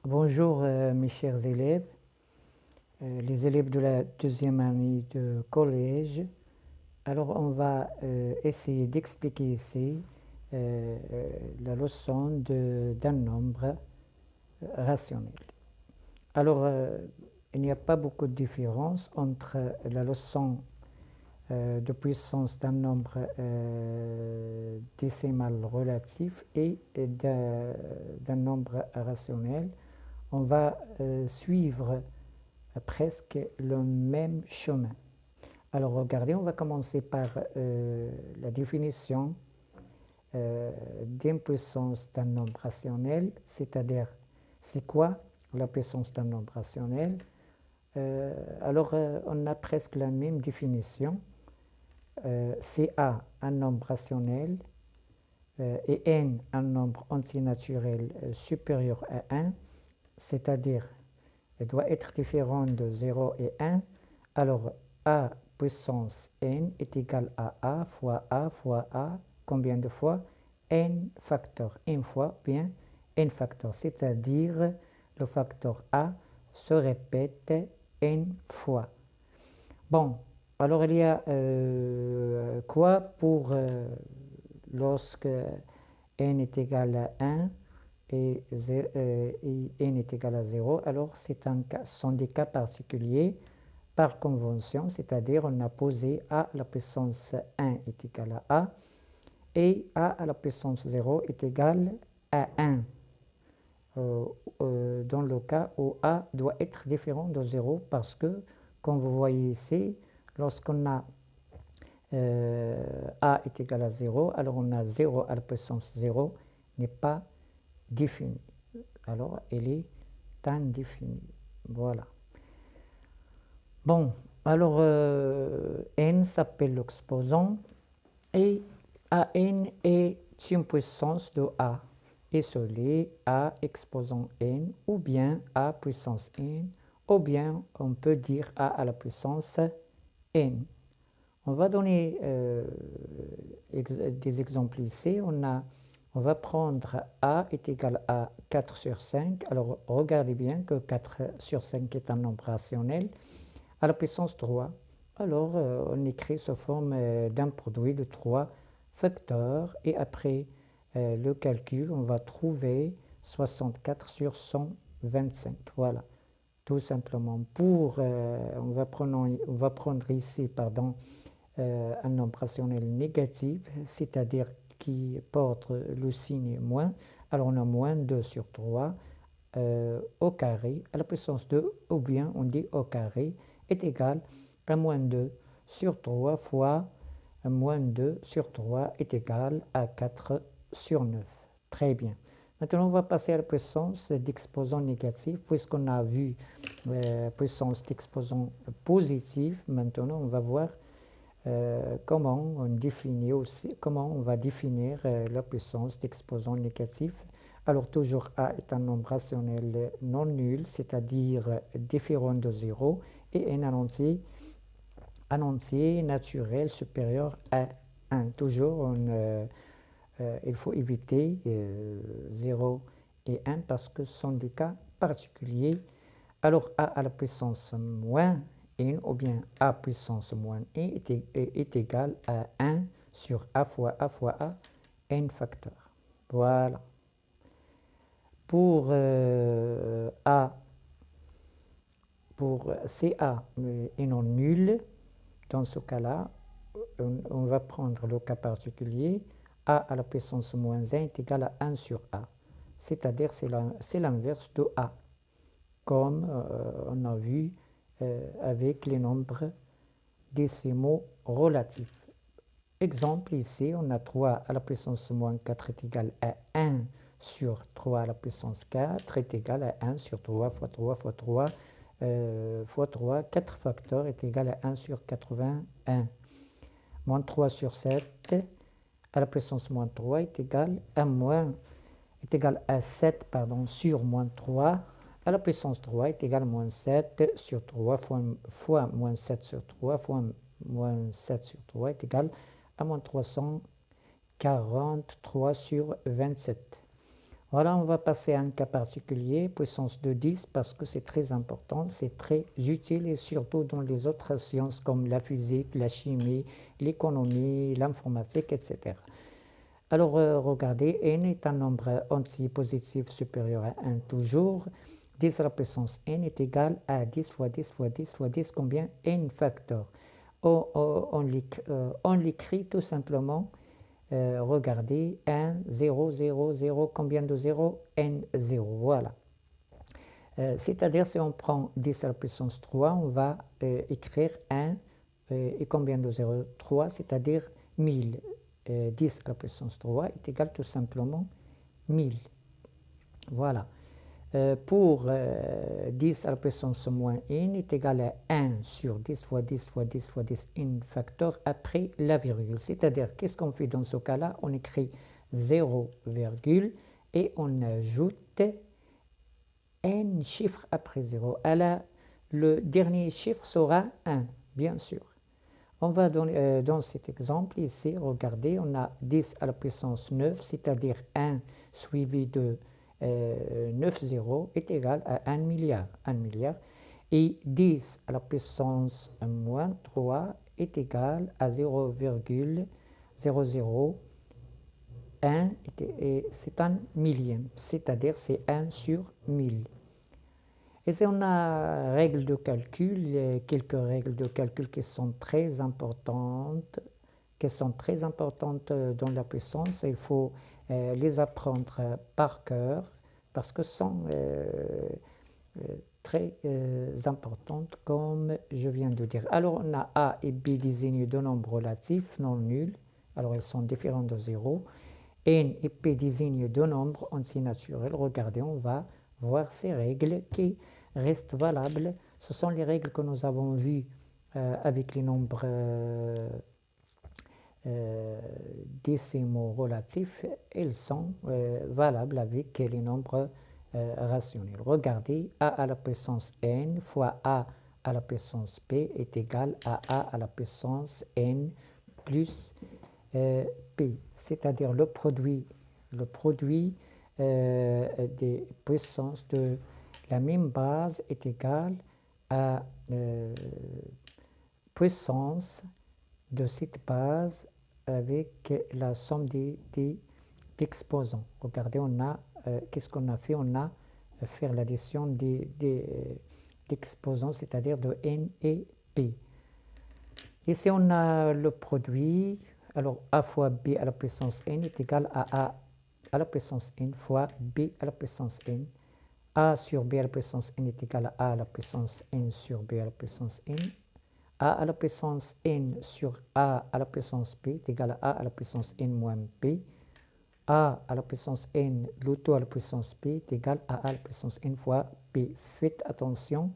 Bonjour mes chers élèves, les élèves de la deuxième année de collège. Alors on va essayer d'expliquer ici la leçon d'un nombre rationnel. Alors il n'y a pas beaucoup de différence entre la leçon de puissance d'un nombre décimal relatif et d'un nombre rationnel. On va suivre presque le même chemin. Alors regardez, on va commencer par la définition d'impuissance d'un nombre rationnel, c'est-à-dire c'est quoi la puissance d'un nombre rationnel. On a presque la même définition. C'est A, un nombre rationnel, et n, un nombre entier naturel supérieur à 1, c'est-à-dire il doit être différent de 0 et 1. Alors, a puissance n est égal à a fois a fois a. Combien de fois? N facteur. N fois, bien, n facteur. C'est-à-dire, le facteur a se répète n fois. Bon, alors il y a quoi pour lorsque n est égal à 1 et n est égal à 0, alors ce sont des cas particuliers par convention, c'est-à-dire on a posé a à la puissance 1 est égal à a et a à la puissance 0 est égal à 1. Dans le cas où a doit être différent de 0 parce que, comme vous voyez ici, lorsqu'on a a est égal à 0, alors on a 0 à la puissance 0 n'est pas défini. Alors, elle est indéfinie. Voilà. Bon, alors n s'appelle l'exposant et an est une puissance de a isolée a exposant n ou bien a puissance n ou bien on peut dire a à la puissance n. On va donner des exemples ici. On va prendre a est égal à 4 sur 5. Alors regardez bien que 4 sur 5 est un nombre rationnel à la puissance 3. Alors on écrit sous forme d'un produit de 3 facteurs et après le calcul, on va trouver 64 sur 125. Voilà, tout simplement. On va prendre ici, pardon, un nombre rationnel négatif, c'est-à-dire qui porte le signe moins. Alors on a moins 2 sur 3 au carré à la puissance 2, ou bien on dit au carré est égal à moins 2 sur 3 fois moins 2 sur 3 est égal à 4 sur 9. Très bien. Maintenant, on va passer à la puissance d'exposant négatif, puisqu'on a vu puissance d'exposant positif. Maintenant, on va voir comment on va définir la puissance d'exposant négatif. Alors toujours a est un nombre rationnel non nul, c'est-à-dire différent de 0, et un entier naturel supérieur à 1. Toujours il faut éviter 0 et 1 parce que ce sont des cas particuliers. Alors a à la puissance moins n ou bien a puissance moins n est égal à 1 sur a fois a, n facteur. Voilà. Pour CA est non nul, dans ce cas-là, on va prendre le cas particulier. A à la puissance moins 1 est égal à 1 sur A. C'est-à-dire c'est l'inverse de A, comme on a vu avec les nombres décimaux relatifs. Exemple ici, on a 3 à la puissance moins 4 est égal à 1 sur 3 à la puissance 4 est égal à 1 sur 3 fois 3 fois 3 fois 3. 4 facteurs est égal à 1 sur 81. Moins 3 sur 7 à la puissance moins 3 est égal à 7 sur moins 3 à la puissance 3 est égal à moins 7 sur 3 fois moins 7 sur 3 fois moins 7 sur 3 est égal à moins 343 sur 27. Voilà, on va passer à un cas particulier, puissance de 10, parce que c'est très important, c'est très utile, et surtout dans les autres sciences comme la physique, la chimie, l'économie, l'informatique, etc. Alors, regardez, n est un nombre entier positif supérieur à 1 toujours. 10 à la puissance n est égal à 10 fois 10 fois 10 fois 10, combien? N facteur. On l'écrit tout simplement, regardez, 1, 0, 0, 0, combien de 0? N, 0, voilà. C'est-à-dire, si on prend 10 à la puissance 3, on va écrire 1 et combien de 0? 3, c'est-à-dire 1000. 10 à la puissance 3 est égal tout simplement 1000. Voilà. Pour 10 à la puissance moins n est égal à 1 sur 10 fois 10 fois 10 fois 10 n facteur après la virgule. C'est-à-dire, qu'est-ce qu'on fait dans ce cas-là? On écrit 0, virgule, et on ajoute n chiffres après 0. Alors, le dernier chiffre sera 1, bien sûr. On va dans cet exemple ici, regardez, on a 10 à la puissance 9, c'est-à-dire 1 suivi de 9 zéros est égal à 1 milliard. 1 milliard. Et 10 à la puissance moins 3 est égal à 0,001 et c'est un millième, c'est-à-dire c'est 1 sur 1000. Et si on a règles de calcul, quelques règles de calcul qui sont très importantes dans la puissance, il faut les apprendre par cœur parce que sont très importantes comme je viens de dire. Alors on a A et B désignés de nombres relatifs non nuls, alors ils sont différents de 0. N et P désignent deux nombres entiers naturels. Regardez, on va voir ces règles qui restent valables. Ce sont les règles que nous avons vues avec les nombres décimaux relatifs. Elles sont valables avec les nombres rationnels. Regardez, A à la puissance n fois A à la puissance p est égal à A à la puissance n plus P, c'est-à-dire le produit des puissances de la même base est égal à puissance de cette base avec la somme des exposants. Regardez, qu'est-ce qu'on a fait? On a fait l'addition des exposants, c'est-à-dire de N et P. Ici, on a le produit. Alors, A fois B à la puissance n est égal à A à la puissance n fois B à la puissance n. A sur B à la puissance n est égal à A à la puissance n sur B à la puissance n. A à la puissance n sur A à la puissance P est égal à A à la puissance n moins P. A à la puissance n, l'auto à la puissance P est égal à A à la puissance n fois P. Faites attention.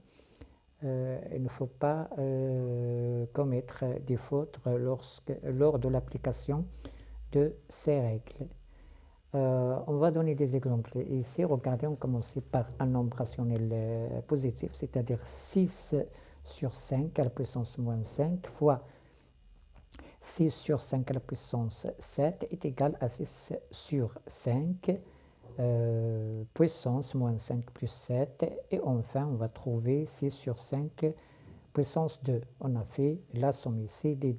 Il ne faut pas commettre des fautes lors de l'application de ces règles. On va donner des exemples. Ici, regardez, on commence par un nombre rationnel positif, c'est-à-dire 6 sur 5 à la puissance moins 5 fois 6 sur 5 à la puissance 7 est égal à 6 sur 5 puissance moins 5 plus 7. Et enfin, on va trouver 6 sur 5 puissance 2. On a fait la somme ici des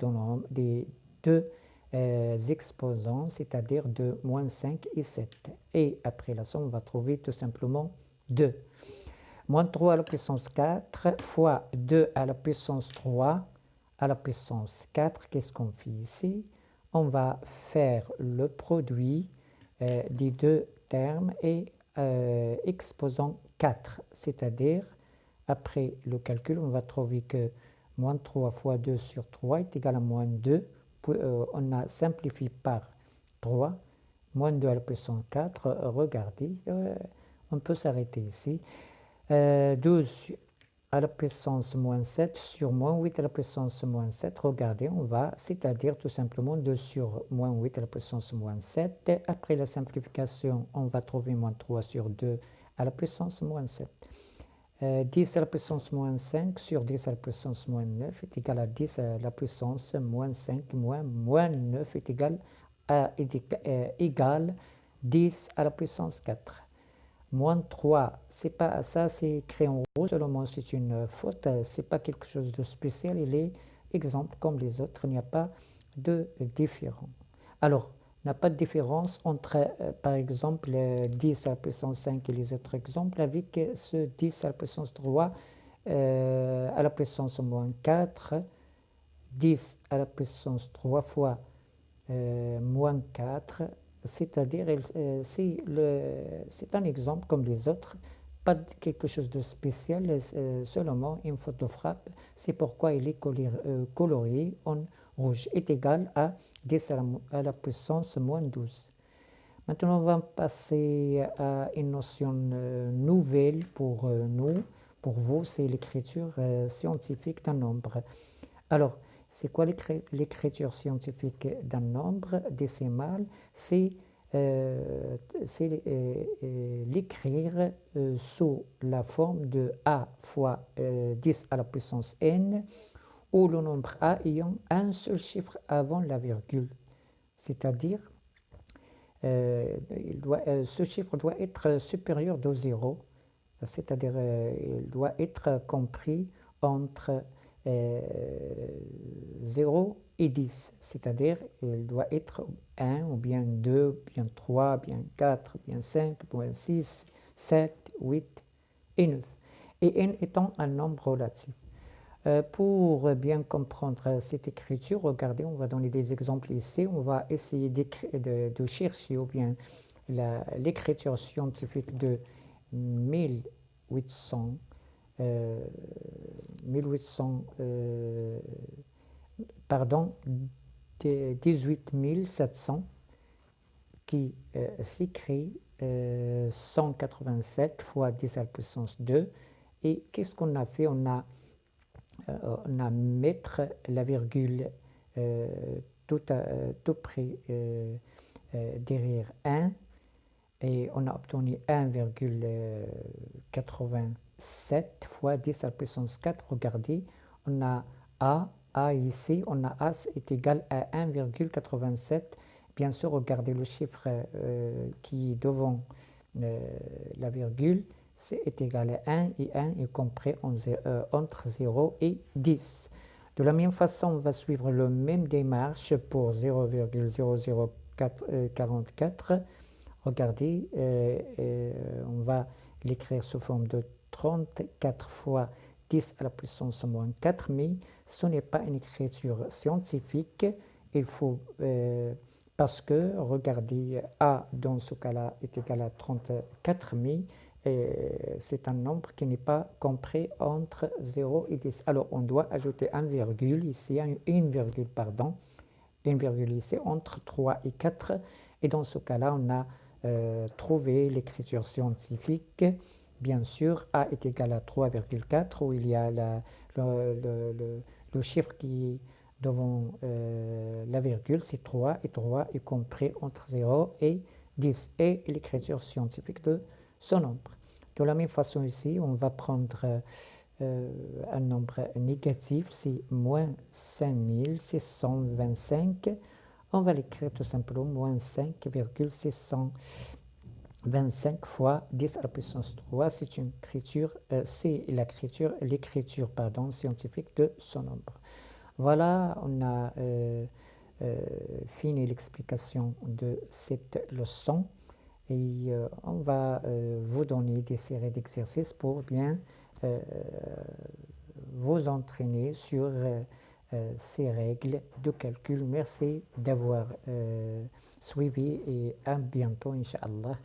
deux exposants, c'est-à-dire de moins 5 et 7. Et après la somme, on va trouver tout simplement 2. Moins 3 à la puissance 4 fois 2 à la puissance 3 à la puissance 4. Qu'est-ce qu'on fait ici? On va faire le produit des deux termes et exposant 4, c'est-à-dire après le calcul, on va trouver que moins 3 fois 2 sur 3 est égal à moins 2. Puis, on a simplifié par 3. Moins 2 à la puissance 4. Regardez, on peut s'arrêter ici. 12 à la puissance moins 7 sur moins 8 à la puissance moins 7. Regardez, on va, c'est-à-dire tout simplement 2 sur moins 8 à la puissance moins 7. Après la simplification, on va trouver moins 3 sur 2 à la puissance moins 7. 10 à la puissance moins 5 sur 10 à la puissance moins 9 est égal à 10 à la puissance moins 5 moins 9 est égal à 10 à la puissance 4. Moins 3, c'est pas ça, c'est écrit en rouge, seulement c'est une faute, c'est pas quelque chose de spécial, il est exemple comme les autres, il n'y a pas de différence. Alors, il n'y a pas de différence entre, par exemple, 10 à la puissance 5 et les autres exemples avec ce 10 à la puissance 3 à la puissance moins 4, 10 à la puissance 3 fois moins 4, c'est-à-dire c'est un exemple comme les autres, pas quelque chose de spécial, seulement une faute de frappe. C'est pourquoi il est colorié en rouge, est égal à 10 à la puissance moins 12. Maintenant, on va passer à une notion nouvelle pour nous, pour vous, c'est l'écriture scientifique d'un nombre. Alors, c'est quoi l'écriture scientifique d'un nombre décimal? C'est l'écrire sous la forme de a fois 10 à la puissance n, où le nombre a ayant un seul chiffre avant la virgule. C'est-à-dire, ce chiffre doit être supérieur de 0, c'est-à-dire il doit être compris entre 0 et 10, c'est-à-dire il doit être 1 ou bien 2, ou bien 3, bien 4, bien 5, bien 6, 7, 8 et 9. Et n étant un nombre relatif. Pour bien comprendre cette écriture, regardez, on va donner des exemples ici. On va essayer de chercher ou bien l'écriture scientifique de 1800, 18 700 qui s'écrit 187 fois 10 à la puissance 2. Et qu'est-ce qu'on a fait? On a mettre la virgule tout près derrière 1 et on a obtenu 1,87 fois 10 à la puissance 4. Regardez, on a A ici, on a A est égal à 1,87. Bien sûr, regardez le chiffre qui est devant la virgule, est égal à 1 et 1 est compris entre 0 et 10. De la même façon, on va suivre la même démarche pour 0,0044. Regardez, on va l'écrire sous forme de 34 fois 10 à la puissance moins 4, mais ce n'est pas une écriture scientifique. Il faut, parce que, regardez, A dans ce cas-là est égal à 34 000. C'est un nombre qui n'est pas compris entre 0 et 10. Alors, on doit ajouter une virgule ici, une virgule ici entre 3 et 4. Et dans ce cas-là, on a trouvé l'écriture scientifique. Bien sûr, A est égal à 3,4, où il y a le chiffre qui est devant la virgule, c'est 3, et 3 est compris entre 0 et 10, et l'écriture scientifique de ce nombre. De la même façon ici, on va prendre un nombre négatif, c'est moins 5625. On va l'écrire tout simplement moins 5,625 fois 10 à la puissance 3. C'est une écriture, c'est l'écriture scientifique de ce nombre. Voilà, on a fini l'explication de cette leçon. Et on va vous donner des séries d'exercices pour bien vous entraîner sur ces règles de calcul. Merci d'avoir suivi et à bientôt, Inch'Allah.